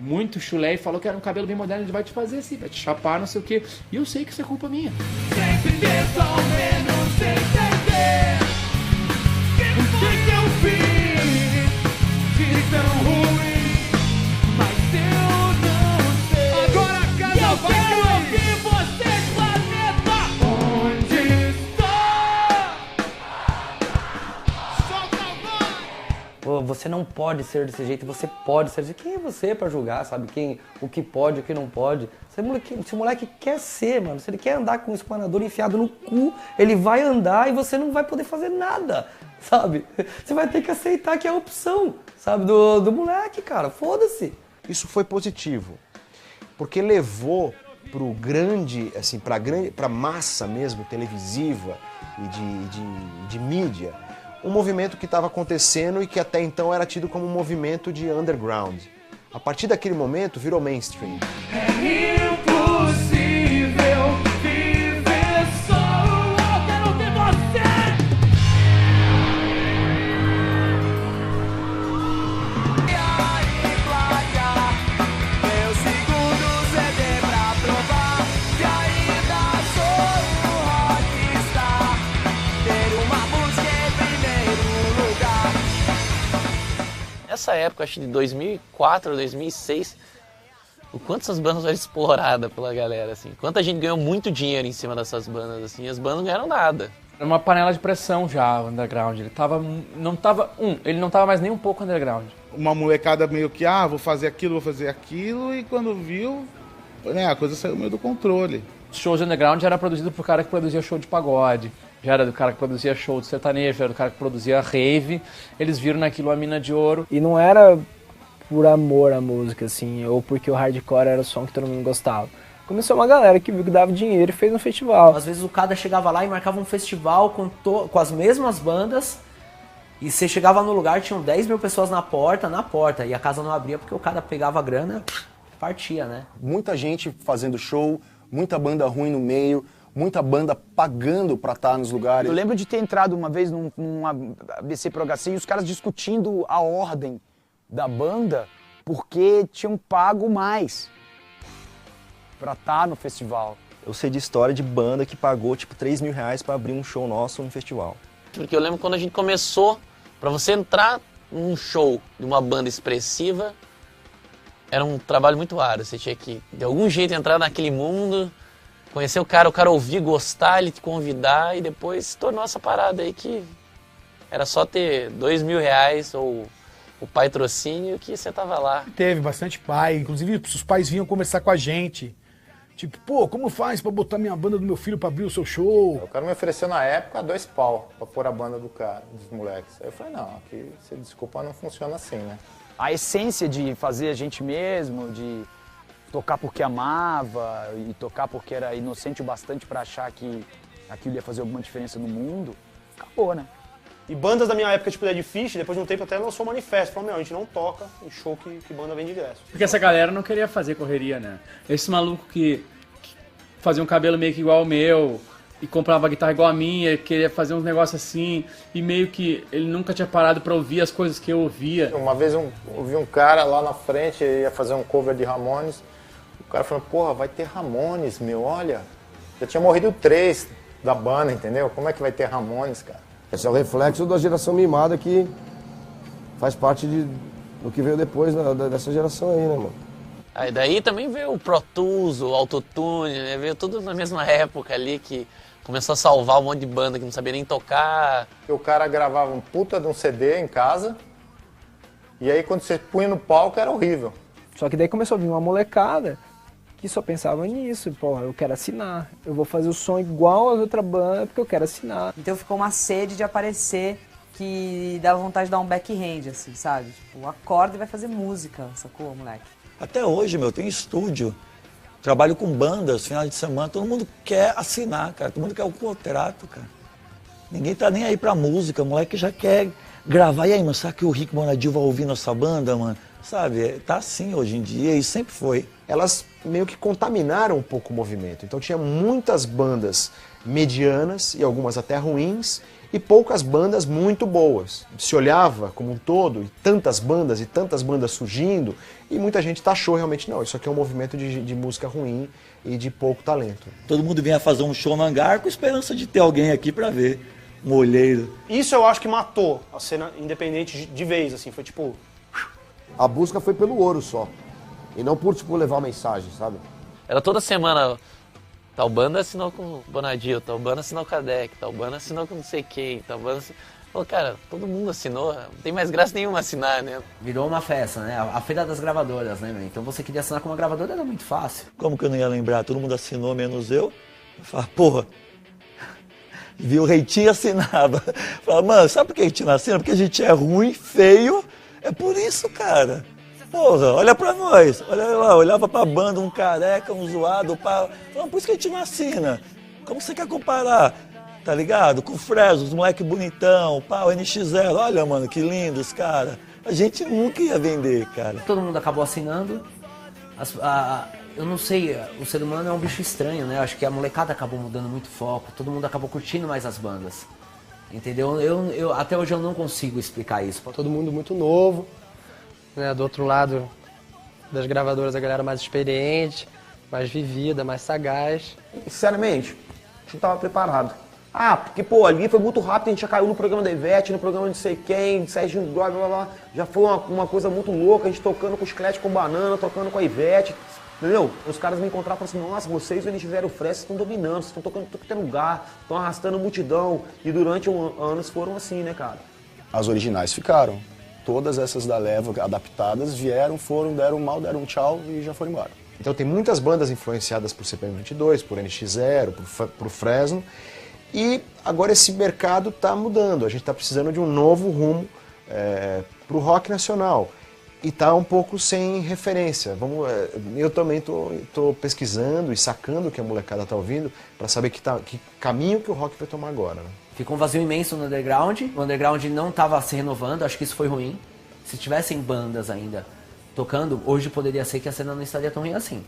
D: muito chulé e falou que era um cabelo bem moderno, ele vai te fazer assim, vai te chapar, não sei o quê. E eu sei que isso é culpa minha.
L: Sempre tento ao menos entender o que eu fiz de tão ruim, mas eu não sei. Agora a casa vai quero ouvir vocês, planeta. Onde está? Solta a voz.
K: Pô, você não pode ser desse jeito, você pode ser desse jeito. Quem é você pra julgar, sabe? O que pode, o que não pode. Se o moleque quer ser, mano, se ele quer andar com um espanador enfiado no cu, ele vai andar e você não vai poder fazer nada, sabe? Você vai ter que aceitar que é a opção, sabe, do moleque, cara. Foda-se.
C: Isso foi positivo, porque levou pro grande, assim, pra massa mesmo, televisiva e de mídia, um movimento que estava acontecendo e que até então era tido como um movimento de underground. A partir daquele momento virou mainstream.
L: É impossível viver só. Eu quero ver você. E aí, placa, meu segundo CD pra provar que ainda sou um rockstar. Ter uma música em primeiro lugar.
F: Nessa época, acho que de 2004, 2006, o quanto essas bandas eram exploradas pela galera, assim. Quanta gente ganhou muito dinheiro em cima dessas bandas, assim, e as bandas não ganharam nada.
D: Era uma panela de pressão já, o underground. Ele não tava mais nem um pouco underground.
T: Uma molecada meio que, vou fazer aquilo, e quando viu, né, a coisa saiu meio do controle.
D: Os shows de underground já era produzido por cara que produzia show de pagode, já era do cara que produzia show de sertanejo, já era do cara que produzia rave. Eles viram naquilo a mina de ouro.
I: E não era por amor à música, assim, ou porque o hardcore era o som que todo mundo gostava. Começou uma galera que viu que dava dinheiro e fez um festival.
G: Às vezes o cara chegava lá e marcava um festival com as mesmas bandas, e você chegava no lugar, tinham 10 mil pessoas na porta, e a casa não abria porque o cara pegava a grana, partia, né?
J: Muita gente fazendo show, muita banda ruim no meio, muita banda pagando pra estar nos lugares.
E: Eu lembro de ter entrado uma vez num ABC Pro HC e os caras discutindo a ordem da banda porque tinham pago mais pra estar no festival.
B: Eu sei de história de banda que pagou tipo 3 mil reais pra abrir um show nosso no festival.
F: Porque eu lembro quando a gente começou, pra você entrar num show de uma banda expressiva, era um trabalho muito árduo. Você tinha que, de algum jeito, entrar naquele mundo, conhecer o cara ouvir, gostar, ele te convidar, e depois se tornou essa parada aí que era só ter 2 mil reais ou o patrocínio que você tava lá.
M: Teve bastante pai, inclusive os pais vinham conversar com a gente. Tipo, pô, como faz pra botar minha banda do meu filho pra abrir o seu show?
N: O cara me ofereceu na época 2 pau pra pôr a banda do cara, dos moleques. Aí eu falei, não, aqui, se desculpa, não funciona assim, né?
E: A essência de fazer a gente mesmo, de tocar porque amava e tocar porque era inocente o bastante pra achar que aquilo ia fazer alguma diferença no mundo, acabou, né?
P: E bandas da minha época, tipo Dead Fish, depois de um tempo até lançou um manifesto. Falou, a gente não toca em show que banda vende ingresso.
D: Porque essa galera não queria fazer correria, né? Esse maluco que fazia um cabelo meio que igual ao meu e comprava guitarra igual a minha, queria fazer uns negócios assim, e meio que ele nunca tinha parado pra ouvir as coisas que eu ouvia.
N: Uma vez eu vi um cara lá na frente, ia fazer um cover de Ramones. O cara falou, porra, vai ter Ramones, meu, olha. Já tinha morrido 3 da banda, entendeu? Como é que vai ter Ramones, cara?
C: Esse é o reflexo da geração mimada que faz parte do que veio depois dessa geração aí, né, mano?
F: Aí daí também veio o Pro Tools, o Autotune, né? Veio tudo na mesma época ali que começou a salvar um monte de banda que não sabia nem tocar.
N: O cara gravava um puta de um CD em casa, e aí quando você punha no palco era horrível.
I: Só que daí começou a vir uma molecada que só pensava nisso, porra, eu quero assinar, eu vou fazer o som igual às outras bandas porque eu quero assinar.
U: Então ficou uma sede de aparecer que dava vontade de dar um backhand, assim, sabe? Tipo, acorda e vai fazer música, sacou, moleque?
H: Até hoje, meu, tem estúdio, trabalho com bandas, final de semana, todo mundo quer assinar, cara, todo mundo quer o contrato, cara. Ninguém tá nem aí pra música, o moleque já quer gravar. E aí, mano, será que o Rick Bonadio vai ouvir nossa banda, mano? Sabe, tá assim hoje em dia e sempre foi.
C: Elas meio que contaminaram um pouco o movimento. Então tinha muitas bandas medianas e algumas até ruins e poucas bandas muito boas. Se olhava como um todo e tantas bandas surgindo e muita gente taxou realmente, não, isso aqui é um movimento de música ruim e de pouco talento.
H: Todo mundo vinha fazer um show no hangar com esperança de ter alguém aqui pra ver, um olheiro.
P: Isso eu acho que matou a cena independente de vez, assim, foi tipo...
A: A busca foi pelo ouro só. E não por, tipo, levar mensagem, sabe?
F: Era toda semana, tal banda assinou com o Bonadio, tal banda assinou com a Dec, tal banda assinou com não sei quem, tal banda... Pô, cara, todo mundo assinou, não tem mais graça nenhuma assinar, né?
G: Virou uma festa, né? A feira das gravadoras, né, meu? Então você queria assinar com uma gravadora, era muito fácil.
H: Como que eu não ia lembrar? Todo mundo assinou, menos eu. Eu falava, porra... Viu o Reitinho assinava. Falava, mano, sabe por que a gente não assina? Porque a gente é ruim, feio. É por isso, cara. Porra, olha pra nós. Olha lá, olhava pra banda, um careca, um zoado. Falava, por isso que a gente não assina. Como você quer comparar? Tá ligado? Com o Fresno, os moleque bonitão, pá, o NX0. Olha, mano, que lindos, cara. A gente nunca ia vender, cara.
G: Todo mundo acabou assinando. Eu não sei, o ser humano é um bicho estranho, né? Acho que a molecada acabou mudando muito foco, todo mundo acabou curtindo mais as bandas. Entendeu? Até hoje eu não consigo explicar isso.
K: Todo mundo muito novo, né? Do outro lado das gravadoras a galera mais experiente, mais vivida, mais sagaz.
A: Sinceramente, a gente não tava preparado. Ah, porque, pô, ali foi muito rápido, a gente já caiu no programa da Ivete, no programa de não sei quem, Serginho blá blá blá. Já foi uma coisa muito louca, a gente tocando com o Chiclete com Banana, tocando com a Ivete. Entendeu? Os caras me encontraram e falaram assim, nossa, vocês, eles tiveram frete, estão dominando, vocês estão tocando em todo lugar, estão arrastando multidão. E durante anos foram assim, né, cara?
J: As originais ficaram. Todas essas da leva adaptadas vieram, foram, deram mal, deram um tchau e já foram embora.
C: Então tem muitas bandas influenciadas por CPM 22, por NX0, por Fresno. E agora esse mercado está mudando. A gente está precisando de um novo rumo para o rock nacional. E está um pouco sem referência. Eu também tô pesquisando e sacando o que a molecada está ouvindo para saber que caminho que o rock vai tomar agora. Né?
G: Ficou um vazio imenso no underground. O underground não estava se renovando, acho que isso foi ruim. Se tivessem bandas ainda tocando, hoje poderia ser que a cena não estaria tão ruim assim.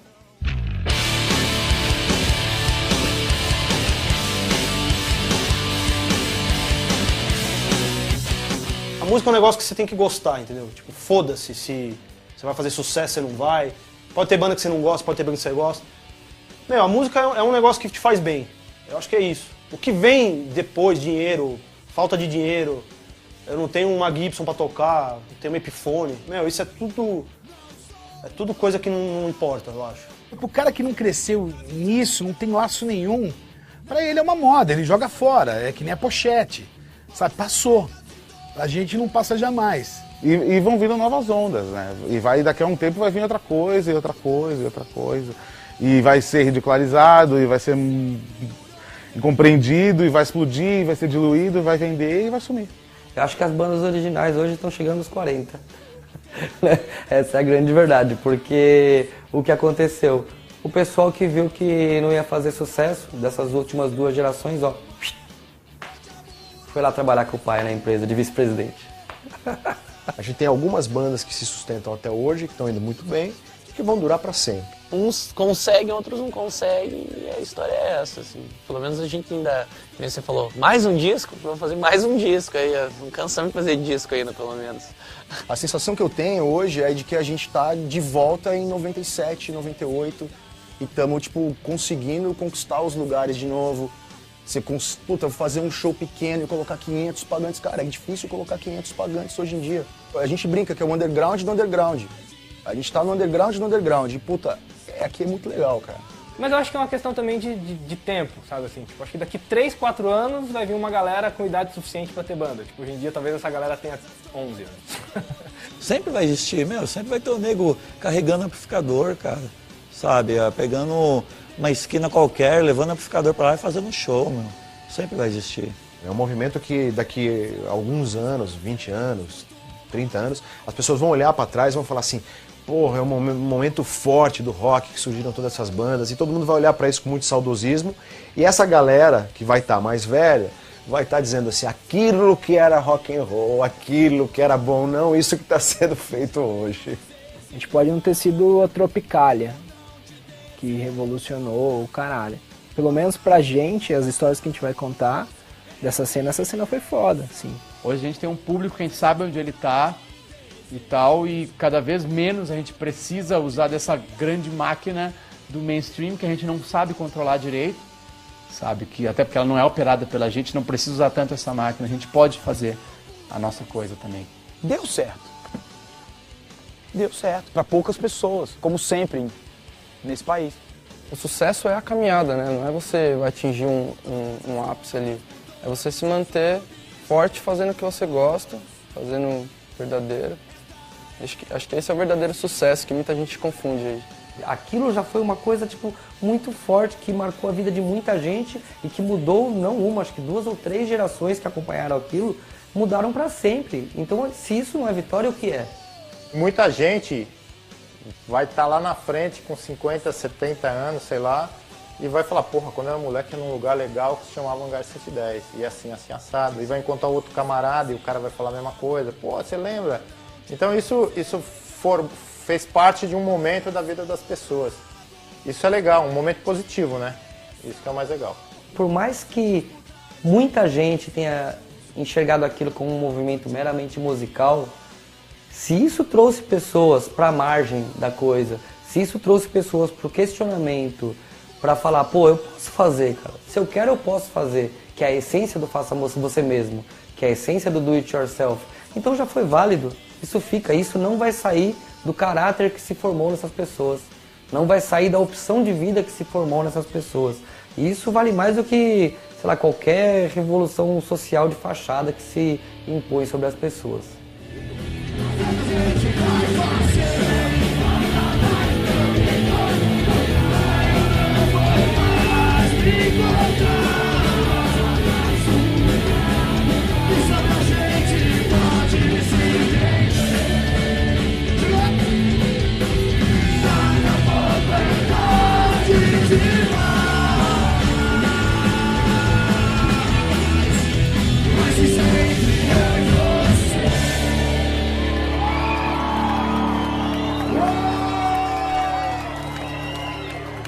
P: A música é um negócio que você tem que gostar, entendeu? Tipo, foda-se se você vai fazer sucesso, se não vai. Pode ter banda que você não gosta, pode ter banda que você gosta. Meu, a música é um negócio que te faz bem. Eu acho que é isso. O que vem depois, dinheiro, falta de dinheiro, eu não tenho uma Gibson pra tocar, não tenho uma Epiphone. Meu, isso é tudo coisa que não importa, eu acho.
M: O cara que não cresceu nisso, não tem laço nenhum, pra ele é uma moda, ele joga fora, é que nem a pochete, sabe? Passou. A gente não passa jamais.
T: E vão vindo novas ondas, né? E daqui a um tempo vai vir outra coisa, e outra coisa, e outra coisa. E vai ser ridicularizado, e vai ser incompreendido, e vai explodir, e vai ser diluído, e vai vender e vai sumir.
K: Eu acho que as bandas originais hoje estão chegando aos 40. Essa é a grande verdade, porque o que aconteceu? O pessoal que viu que não ia fazer sucesso, dessas últimas 2 gerações, ó, foi lá trabalhar com o pai na empresa de vice-presidente.
C: A gente tem algumas bandas que se sustentam até hoje, que estão indo muito bem, e que vão durar para sempre.
F: Uns conseguem, outros não conseguem, e a história é essa, assim. Pelo menos a gente ainda, como você falou, mais um disco, vamos fazer mais um disco aí, não cansamos de fazer disco ainda, pelo menos.
J: A sensação que eu tenho hoje é de que a gente tá de volta em 97, 98, e estamos, tipo, conseguindo conquistar os lugares de novo. Puta, fazer um show pequeno e colocar 500 pagantes. Cara, é difícil colocar 500 pagantes hoje em dia. A gente brinca que é o underground do underground. A gente tá no underground do underground. E, puta, aqui é muito legal, cara.
R: Mas eu acho que é uma questão também de tempo, sabe assim? Tipo, acho que daqui 3, 4 anos vai vir uma galera com idade suficiente pra ter banda. Tipo, hoje em dia talvez essa galera tenha 11 anos.
H: Sempre vai existir, sempre vai ter o nego carregando amplificador, cara. Sabe, pegando uma esquina qualquer, levando o amplificador pra lá e fazendo um show, meu. Sempre vai existir.
C: É um movimento que daqui a alguns anos, 20 anos, 30 anos, as pessoas vão olhar pra trás e vão falar assim, porra, é um momento forte do rock, que surgiram todas essas bandas, e todo mundo vai olhar pra isso com muito saudosismo, e essa galera que vai estar mais velha vai estar dizendo assim, aquilo que era rock and roll, aquilo que era bom, não isso que está sendo feito hoje.
I: A gente pode não ter sido a Tropicália, que revolucionou o caralho. Pelo menos pra gente, as histórias que a gente vai contar dessa cena, essa cena foi foda, assim.
D: Hoje a gente tem um público que a gente sabe onde ele tá e tal, e cada vez menos a gente precisa usar dessa grande máquina do mainstream que a gente não sabe controlar direito, sabe? Que até porque ela não é operada pela gente, não precisa usar tanto essa máquina, a gente pode fazer a nossa coisa também.
E: Deu certo. Deu certo. Pra poucas pessoas, como sempre nesse país.
K: O sucesso é a caminhada, né? Não é você atingir um ápice ali. É você se manter forte fazendo o que você gosta, fazendo verdadeiro. Acho que esse é o verdadeiro sucesso que muita gente confunde aí.
G: Aquilo já foi uma coisa tipo muito forte que marcou a vida de muita gente e que mudou não uma, acho que 2 ou 3 gerações que acompanharam aquilo mudaram para sempre. Então, se isso não é vitória, o que é?
N: Muita gente vai estar lá na frente com 50, 70 anos, sei lá, e vai falar, porra, quando eu era moleque era num lugar legal que se chamava Hangar 110, e assim, assado, e vai encontrar outro camarada e o cara vai falar a mesma coisa, pô, você lembra? Então isso fez parte de um momento da vida das pessoas. Isso é legal, um momento positivo, né? Isso que é o mais legal.
G: Por mais que muita gente tenha enxergado aquilo como um movimento meramente musical, se isso trouxe pessoas para a margem da coisa, se isso trouxe pessoas para o questionamento, para falar, pô, eu posso fazer, cara. Se eu quero, eu posso fazer. Que é a essência do faça você mesmo, que é a essência do do it yourself. Então já foi válido. Isso fica, isso não vai sair do caráter que se formou nessas pessoas. Não vai sair da opção de vida que se formou nessas pessoas. E isso vale mais do que, sei lá, qualquer revolução social de fachada que se impõe sobre as pessoas.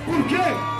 L: Por quê?